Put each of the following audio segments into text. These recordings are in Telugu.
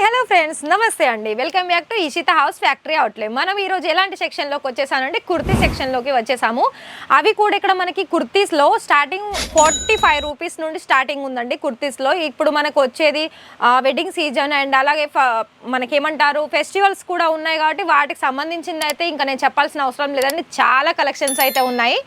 హలో ఫ్రెండ్స్, నమస్తే అండి. Welcome back to Eshita house factory outlet. మనం ఈరోజు ఎలాంటి సెక్షన్లోకి వచ్చేసానంటే కుర్తీ సెక్షన్లోకి వచ్చేసాము. అవి కూడా ఇక్కడ మనకి కుర్తీస్లో స్టార్టింగ్ 45 రూపీస్ నుండి స్టార్టింగ్ ఉందండి. కుర్తీస్లో ఇప్పుడు మనకు వచ్చేది వెడ్డింగ్ సీజన్ అండ్ అలాగే మనకేమంటారు ఫెస్టివల్స్ కూడా ఉన్నాయి కాబట్టి వాటికి సంబంధించింది అయితే ఇంకా నేను చెప్పాల్సిన అవసరం లేదండి. చాలా కలెక్షన్స్ అయితే ఉన్నాయి.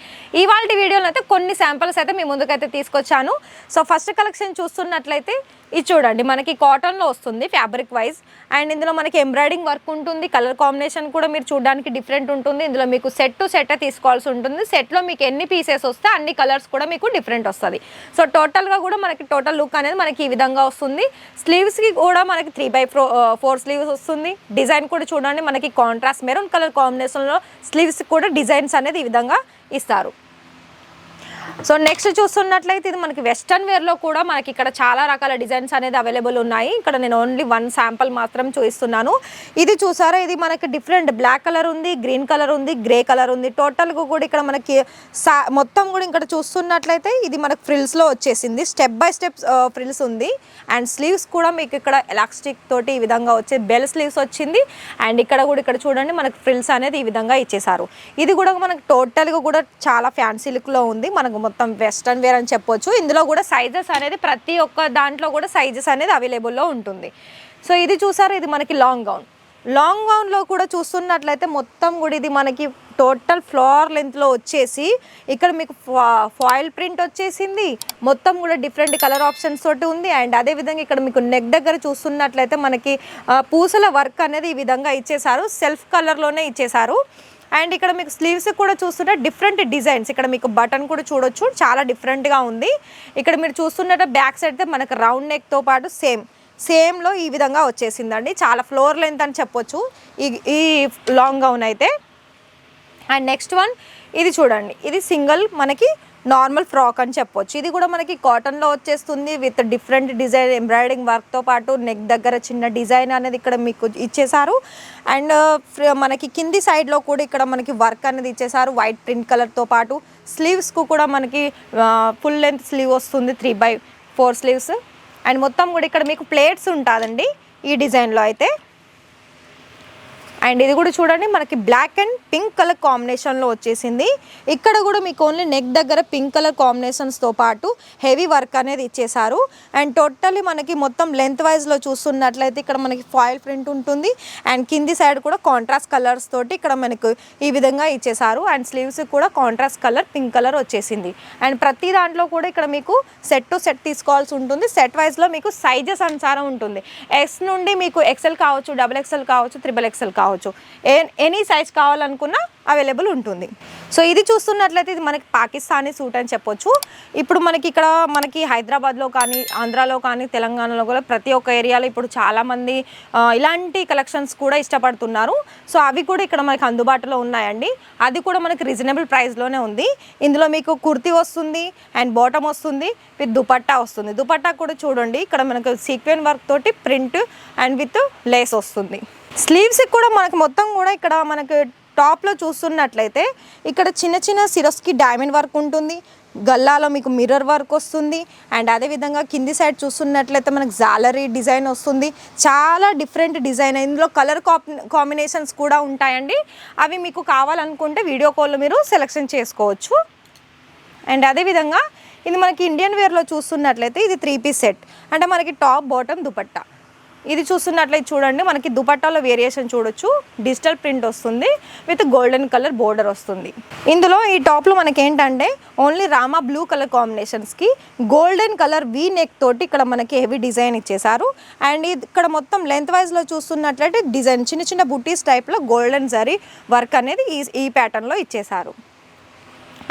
ఇవాళ వీడియోలో అయితే కొన్ని శాంపిల్స్ అయితే మీ ముందుకైతే తీసుకొచ్చాను. సో ఫస్ట్ కలెక్షన్ చూస్తున్నట్లయితే ఇది చూడండి, మనకి కాటన్లో వస్తుంది ఫ్యాబ్రిక్ వైజ్ అండ్ ఇందులో మనకి ఎంబ్రాయిడింగ్ వర్క్ ఉంటుంది. కలర్ కాంబినేషన్ కూడా మీరు చూడడానికి డిఫరెంట్ ఉంటుంది. ఇందులో మీకు సెట్ టు సెట్ తీసుకోవాల్సి ఉంటుంది. సెట్లో మీకు ఎన్ని పీసెస్ వస్తే అన్ని కలర్స్ కూడా మీకు డిఫరెంట్ వస్తుంది. సో టోటల్గా కూడా మనకి టోటల్ లుక్ అనేది మనకి ఈ విధంగా వస్తుంది. స్లీవ్స్కి కూడా మనకి 3/4 స్లీవ్స్ వస్తుంది. డిజైన్ కూడా చూడండి, మనకి కాంట్రాస్ట్ మెరూన్ కలర్ కాంబినేషన్లో స్లీవ్స్ కూడా డిజైన్స్ అనేది ఈ విధంగా ఇస్తారు. సో నెక్స్ట్ చూస్తున్నట్లయితే ఇది మనకి వెస్టర్న్ వేర్లో కూడా మనకి ఇక్కడ చాలా రకాల డిజైన్స్ అనేది అవైలబుల్ ఉన్నాయి. ఇక్కడ నేను ఓన్లీ 1 శాంపుల్ మాత్రం చూపిస్తున్నాను. ఇది చూసారా, ఇది మనకి డిఫరెంట్ బ్లాక్ కలర్ ఉంది, గ్రీన్ కలర్ ఉంది, గ్రే కలర్ ఉంది. టోటల్గా కూడా ఇక్కడ మనకి మొత్తం కూడా ఇక్కడ చూస్తున్నట్లయితే ఇది మనకి ఫ్రిల్స్లో వచ్చేసింది. స్టెప్ బై స్టెప్ ఫ్రిల్స్ ఉంది అండ్ స్లీవ్స్ కూడా మీకు ఇక్కడ ఎలాస్టిక్ తోటి ఈ విధంగా వచ్చే బెల్ స్లీవ్స్ వచ్చింది. అండ్ ఇక్కడ కూడా ఇక్కడ చూడండి మనకి ఫ్రిల్స్ అనేది ఈ విధంగా ఇచ్చేసారు. ఇది కూడా మనకి టోటల్గా కూడా చాలా ఫ్యాన్సీ లుక్లో ఉంది. మనకు మొత్తం వెస్టర్న్ వేర్ అని చెప్పొచ్చు. ఇందులో కూడా సైజెస్ అనేది ప్రతి ఒక్క దాంట్లో కూడా సైజెస్ అనేది అవైలబుల్లో ఉంటుంది. సో ఇది చూసారు, ఇది మనకి లాంగ్ గౌన్లో కూడా చూస్తున్నట్లయితే మొత్తం కూడా ఇది మనకి టోటల్ ఫ్లోర్ లెంత్లో వచ్చేసి ఇక్కడ మీకు ఫాయిల్ ప్రింట్ వచ్చేసింది. మొత్తం కూడా డిఫరెంట్ కలర్ ఆప్షన్స్ తోటి ఉంది. అండ్ అదేవిధంగా ఇక్కడ మీకు నెక్ దగ్గర చూస్తున్నట్లయితే మనకి పూసల వర్క్ అనేది ఈ విధంగా ఇచ్చేసారు. సెల్ఫ్ కలర్లోనే ఇచ్చేసారు. అండ్ ఇక్కడ మీకు స్లీవ్స్ కూడా చూస్తుంటే డిఫరెంట్ డిజైన్స్, ఇక్కడ మీకు బటన్ కూడా చూడొచ్చు, చాలా డిఫరెంట్గా ఉంది. ఇక్కడ మీరు చూస్తున్నట్టు బ్యాక్ సైడ్ అయితే మనకు రౌండ్ నెక్తో పాటు సేమ్లో ఈ విధంగా వచ్చేసిందండి. చాలా ఫ్లోర్ లెంత్ అని చెప్పొచ్చు ఈ లాంగ్ గౌన్ అయితే. అండ్ నెక్స్ట్ వన్ ఇది చూడండి, ఇది సింగిల్ మనకి నార్మల్ ఫ్రాక్ అని చెప్పొచ్చు. ఇది కూడా మనకి కాటన్లో వచ్చేస్తుంది విత్ డిఫరెంట్ డిజైన్ ఎంబ్రాయిడింగ్ వర్క్తో పాటు నెక్ దగ్గర చిన్న డిజైన్ అనేది ఇక్కడ మీకు ఇచ్చేసారు. అండ్ మనకి కింది సైడ్లో కూడా ఇక్కడ మనకి వర్క్ అనేది ఇచ్చేసారు వైట్ ప్రింట్ కలర్తో పాటు. స్లీవ్స్కు కూడా మనకి ఫుల్ లెంత్ స్లీవ్ వస్తుంది, 3/4 స్లీవ్స్. అండ్ మొత్తం కూడా ఇక్కడ మీకు ప్లేట్స్ ఉంటుందండి ఈ డిజైన్లో అయితే. అండ్ ఇది కూడా చూడండి మనకి బ్లాక్ అండ్ పింక్ కలర్ కాంబినేషన్లో వచ్చేసింది. ఇక్కడ కూడా మీకు ఓన్లీ నెక్ దగ్గర పింక్ కలర్ కాంబినేషన్స్తో పాటు హెవీ వర్క్ అనేది ఇచ్చేసారు. అండ్ టోటల్లీ మనకి మొత్తం లెంత్ వైజ్లో చూస్తున్నట్లయితే ఇక్కడ మనకి ఫాయిల్ ప్రింట్ ఉంటుంది. అండ్ కింది సైడ్ కూడా కాంట్రాస్ట్ కలర్స్ తోటి ఇక్కడ మనకు ఈ విధంగా ఇచ్చేసారు. అండ్ స్లీవ్స్ కూడా కాంట్రాస్ట్ కలర్ పింక్ కలర్ వచ్చేసింది. అండ్ ప్రతి దాంట్లో కూడా ఇక్కడ మీకు సెట్ టు సెట్ తీసుకోవాల్సి ఉంటుంది. సెట్ వైజ్లో మీకు సైజెస్ అనుసారం ఉంటుంది. ఎక్స్ నుండి మీకు XL కావచ్చు, XXL కావచ్చు, XXL కావచ్చు, ఎనీ సైజ్ కావాలనుకున్నా అవైలబుల్ ఉంటుంది. సో ఇది చూస్తున్నట్లయితే ఇది మనకి పాకిస్తానీ సూట్ అని చెప్పొచ్చు. ఇప్పుడు మనకి ఇక్కడ మనకి హైదరాబాద్లో కానీ, ఆంధ్రాలో కానీ, తెలంగాణలో కూడా ప్రతి ఒక్క ఏరియాలో ఇప్పుడు చాలామంది ఇలాంటి కలెక్షన్స్ కూడా ఇష్టపడుతున్నారు. సో అవి కూడా ఇక్కడ మనకి అందుబాటులో ఉన్నాయండి. అది కూడా మనకి రీజనబుల్ ప్రైస్లోనే ఉంది. ఇందులో మీకు కుర్తీ వస్తుంది అండ్ బాటమ్ వస్తుంది విత్ దుపట్టా వస్తుంది. దుపట్టా కూడా చూడండి ఇక్కడ మనకు సీక్వెన్ వర్క్ తోటి ప్రింట్ అండ్ విత్ లేస్ వస్తుంది. స్లీవ్స్కి కూడా మనకి మొత్తం కూడా ఇక్కడ మనకి టాప్లో చూస్తున్నట్లయితే ఇక్కడ చిన్న చిన్న సిరస్కి డైమండ్ వర్క్ ఉంటుంది. గల్లాలో మీకు మిర్రర్ వర్క్ వస్తుంది. అండ్ అదేవిధంగా కింది సైడ్ చూస్తున్నట్లయితే మనకు జాలరీ డిజైన్ వస్తుంది. చాలా డిఫరెంట్ డిజైన్. ఇందులో కలర్ కాంబినేషన్స్ కూడా ఉంటాయండి. అవి మీకు కావాలనుకుంటే వీడియో కాల్లో మీరు సెలెక్షన్ చేసుకోవచ్చు. అండ్ అదేవిధంగా ఇది మనకి ఇండియన్ వేర్లో చూస్తున్నట్లయితే ఇది 3 పీస్ సెట్, అంటే మనకి టాప్ బాటమ్ దుపట్టా. ఇది చూస్తున్నట్లయితే చూడండి మనకి దుపట్టాలో వేరియేషన్ చూడొచ్చు. డిజిటల్ ప్రింట్ వస్తుంది విత్ గోల్డెన్ కలర్ బోర్డర్ వస్తుంది. ఇందులో ఈ టాప్లో మనకి ఏంటంటే ఓన్లీ రామా బ్లూ కలర్ కాంబినేషన్స్కి గోల్డెన్ కలర్ వీ నెక్ తోటి ఇక్కడ మనకి హెవీ డిజైన్ ఇచ్చేసారు. అండ్ ఇక్కడ మొత్తం లెంత్ వైజ్లో చూస్తున్నట్లయితే డిజైన్ చిన్న చిన్న బుటీస్ టైప్లో గోల్డెన్ జరీ వర్క్ అనేది ఈ ప్యాటర్న్లో ఇచ్చేసారు.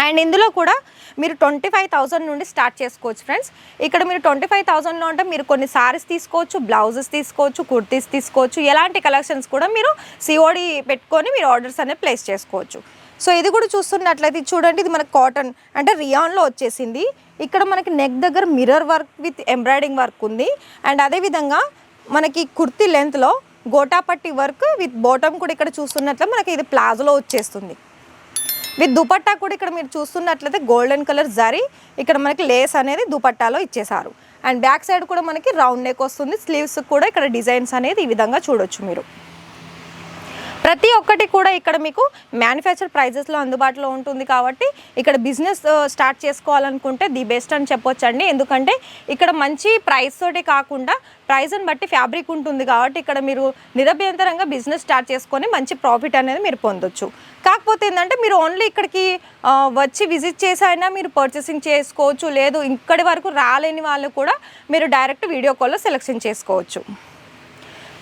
అండ్ ఇందులో కూడా మీరు 25,000 నుండి స్టార్ట్ చేసుకోవచ్చు ఫ్రెండ్స్. ఇక్కడ మీరు 25,000లో అంటే మీరు కొన్ని సారీస్ తీసుకోవచ్చు, బ్లౌజెస్ తీసుకోవచ్చు, కుర్తీస్ తీసుకోవచ్చు. ఎలాంటి కలెక్షన్స్ కూడా మీరు COD పెట్టుకొని మీరు ఆర్డర్స్ అనేది ప్లేస్ చేసుకోవచ్చు. సో ఇది కూడా చూస్తున్నట్లయితే చూడండి, ఇది మనకు కాటన్ అంటే రియాన్లో వచ్చేసింది. ఇక్కడ మనకి నెక్ దగ్గర mirror work with embroidering work ఉంది. అండ్ అదేవిధంగా మనకి కుర్తీ లెంత్లో గోటాపట్టి వర్క్ విత్ బాటమ్ కూడా ఇక్కడ చూస్తున్నట్లయితే మనకి ఇది ప్లాజోలో వచ్చేస్తుంది. విత్ దుపట్టా కూడా ఇక్కడ మీరు చూస్తున్నట్లయితే గోల్డెన్ కలర్ జరీ ఇక్కడ మనకి లేస్ అనేది దుపట్టాలో ఇచ్చేసారు. అండ్ బ్యాక్ సైడ్ కూడా మనకి రౌండ్ నెక్ వస్తుంది. స్లీవ్స్ కూడా ఇక్కడ డిజైన్స్ అనేది ఈ విధంగా చూడొచ్చు మీరు. ప్రతి ఒక్కటి కూడా ఇక్కడ మీకు మ్యానుఫ్యాక్చర్ ప్రైజెస్లో అందుబాటులో ఉంటుంది కాబట్టి ఇక్కడ బిజినెస్ స్టార్ట్ చేసుకోవాలనుకుంటే ది బెస్ట్ అని చెప్పొచ్చండి. ఎందుకంటే ఇక్కడ మంచి ప్రైస్ తోటి కాకుండా ప్రైస్ని బట్టి ఫ్యాబ్రిక్ ఉంటుంది కాబట్టి ఇక్కడ మీరు నిరభ్యంతరంగా బిజినెస్ స్టార్ట్ చేసుకొని మంచి ప్రాఫిట్ అనేది మీరు పొందొచ్చు. కాకపోతే ఏంటంటే మీరు ఓన్లీ ఇక్కడికి వచ్చి విజిట్ చేసైనా మీరు పర్చేసింగ్ చేసుకోవచ్చు. లేదు ఇక్కడి వరకు రాలేని వాళ్ళు కూడా మీరు డైరెక్ట్ వీడియో కాల్లో సెలెక్షన్ చేసుకోవచ్చు.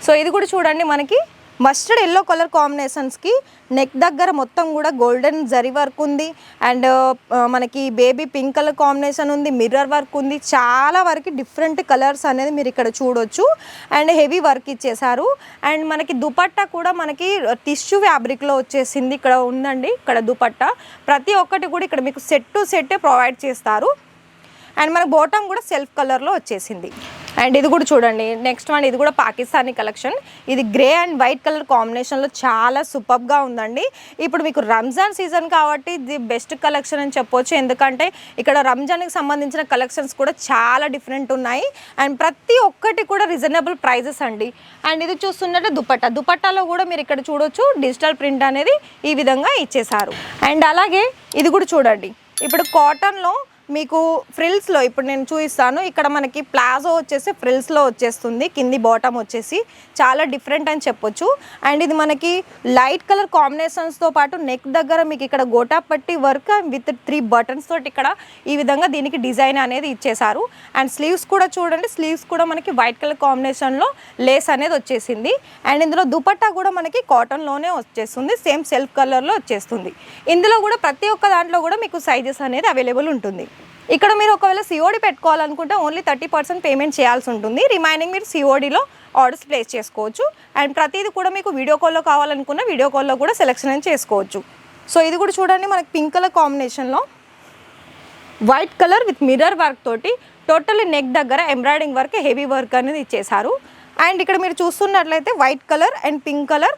సో ఇది కూడా చూడండి, మనకి మస్టర్డ్ ఎల్లో కలర్ కాంబినేషన్స్కి నెక్ దగ్గర మొత్తం కూడా గోల్డెన్ జరీ వర్క్ ఉంది. అండ్ మనకి బేబీ పింక్ కలర్ కాంబినేషన్ ఉంది, మిర్రర్ వర్క్ ఉంది. చాలా వరకు డిఫరెంట్ కలర్స్ అనేది మీరు ఇక్కడ చూడొచ్చు. అండ్ హెవీ వర్క్ ఇచ్చేసారు. అండ్ మనకి దుపట్టా కూడా మనకి టిష్యూ ఫ్యాబ్రిక్లో వచ్చేసింది. ఇక్కడ ఉందండి, ఇక్కడ దుపట్టా ప్రతి ఒక్కటి కూడా ఇక్కడ మీకు సెట్ టు సెట్టే ప్రొవైడ్ చేస్తారు. అండ్ మన బాటమ్ కూడా సెల్ఫ్ కలర్లో వచ్చేసింది. అండ్ ఇది కూడా చూడండి, నెక్స్ట్ వన్ ఇది కూడా పాకిస్తానీ కలెక్షన్. ఇది గ్రే అండ్ వైట్ కలర్ కాంబినేషన్లో చాలా సూపర్గా ఉందండి. ఇప్పుడు మీకు రంజాన్ సీజన్ కాబట్టి ఇది బెస్ట్ కలెక్షన్ అని చెప్పొచ్చు. ఎందుకంటే ఇక్కడ రంజాన్కి సంబంధించిన కలెక్షన్స్ కూడా చాలా డిఫరెంట్ ఉన్నాయి. అండ్ ప్రతి ఒక్కటి కూడా రీజనబుల్ ప్రైజెస్ అండి. అండ్ ఇది చూస్తున్నట్టు దుపట్టాలో కూడా మీరు ఇక్కడ చూడొచ్చు డిజిటల్ ప్రింట్ అనేది ఈ విధంగా ఇచ్చేసారు. అండ్ అలాగే ఇది కూడా చూడండి, ఇప్పుడు కాటన్లో మీకు ఫ్రిల్స్లో ఇప్పుడు నేను చూపిస్తాను. ఇక్కడ మనకి ప్లాజో వచ్చేసి ఫ్రిల్స్లో వచ్చేస్తుంది, కింది బాటమ్ వచ్చేసి చాలా డిఫరెంట్ అని చెప్పొచ్చు. అండ్ ఇది మనకి లైట్ కలర్ కాంబినేషన్స్తో పాటు నెక్ దగ్గర మీకు ఇక్కడ గోటా పట్టి వర్క్ విత్ 3 బటన్స్ తోటి ఇక్కడ ఈ విధంగా దీనికి డిజైన్ అనేది ఇచ్చేసారు. అండ్ స్లీవ్స్ కూడా చూడండి, స్లీవ్స్ కూడా మనకి వైట్ కలర్ కాంబినేషన్లో లేస్ అనేది వచ్చేసింది. అండ్ ఇందులో దుపట్టా కూడా మనకి కాటన్లోనే వచ్చేస్తుంది, సేమ్ సెల్ఫ్ కలర్లో వచ్చేస్తుంది. ఇందులో కూడా ప్రతి ఒక్క దాంట్లో కూడా మీకు సైజెస్ అనేది అవైలబుల్ ఉంటుంది. ఇక్కడ మీరు ఒకవేళ సిఓడి పెట్టుకోవాలనుకుంటే ఓన్లీ 30% పేమెంట్ చేయాల్సి ఉంటుంది. రిమైనింగ్ మీరు సిఓడిలో ఆర్డర్స్ ప్లేస్ చేసుకోవచ్చు. అండ్ ప్రతిదీ కూడా మీకు వీడియో కాల్లో కావాలనుకున్న వీడియో కాల్లో కూడా సెలెక్షన్ చేసుకోవచ్చు. సో ఇది కూడా చూడండి, మనకి పింక్ కలర్ కాంబినేషన్లో white colour with mirror work తోటి టోటల్లీ నెక్ దగ్గర ఎంబ్రాయిడింగ్ వర్క్ హెవీ వర్క్ అనేది ఇచ్చేసారు. అండ్ ఇక్కడ మీరు చూస్తున్నట్లయితే white colour and pink colour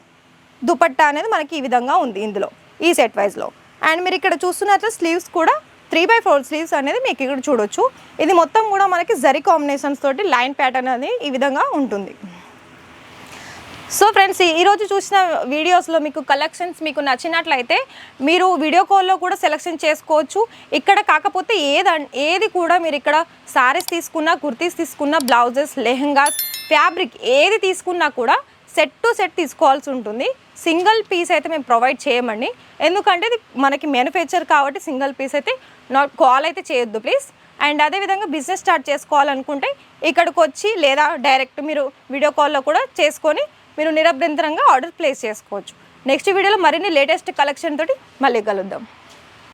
dupatta అనేది మనకి ఈ విధంగా ఉంది ఇందులో ఈ సెట్ వైజ్లో. అండ్ మీరు ఇక్కడ చూస్తున్నట్లయితే స్లీవ్స్ కూడా 3/4 స్లీవ్స్ అనేది మీకు ఇక్కడ చూడొచ్చు. ఇది మొత్తం కూడా మనకి జరీ కాంబినేషన్స్ తోటి లైన్ ప్యాటర్న్ అనేది ఈ విధంగా ఉంటుంది. సో ఫ్రెండ్స్, ఈరోజు చూసిన వీడియోస్లో మీకు కలెక్షన్స్ మీకు నచ్చినట్లయితే మీరు వీడియో కాల్లో కూడా సెలెక్షన్ చేసుకోవచ్చు. ఇక్కడ కాకపోతే ఏది కూడా మీరు ఇక్కడ సారీస్ తీసుకున్నా, కుర్తీస్ తీసుకున్నా, బ్లౌజెస్, లెహంగాస్, ఫ్యాబ్రిక్ ఏది తీసుకున్నా కూడా సెట్ టు సెట్ తీసుకోవాల్సి ఉంటుంది. సింగిల్ పీస్ అయితే మేము ప్రొవైడ్ చేయమండి. ఎందుకంటే ఇది మనకి మ్యానుఫ్యాక్చర్ కాబట్టి సింగిల్ పీస్ అయితే కాల్ అయితే చేయొద్దు ప్లీజ్. అండ్ అదేవిధంగా బిజినెస్ స్టార్ట్ చేసుకోవాలనుకుంటే ఇక్కడికి వచ్చి లేదా డైరెక్ట్ మీరు వీడియో కాల్లో కూడా చేసుకొని మీరు నిరభ్యంతరంగా ఆర్డర్ ప్లేస్ చేసుకోవచ్చు. నెక్స్ట్ వీడియోలో మరిన్ని లేటెస్ట్ కలెక్షన్ తోటి మళ్ళీ కలుద్దాం.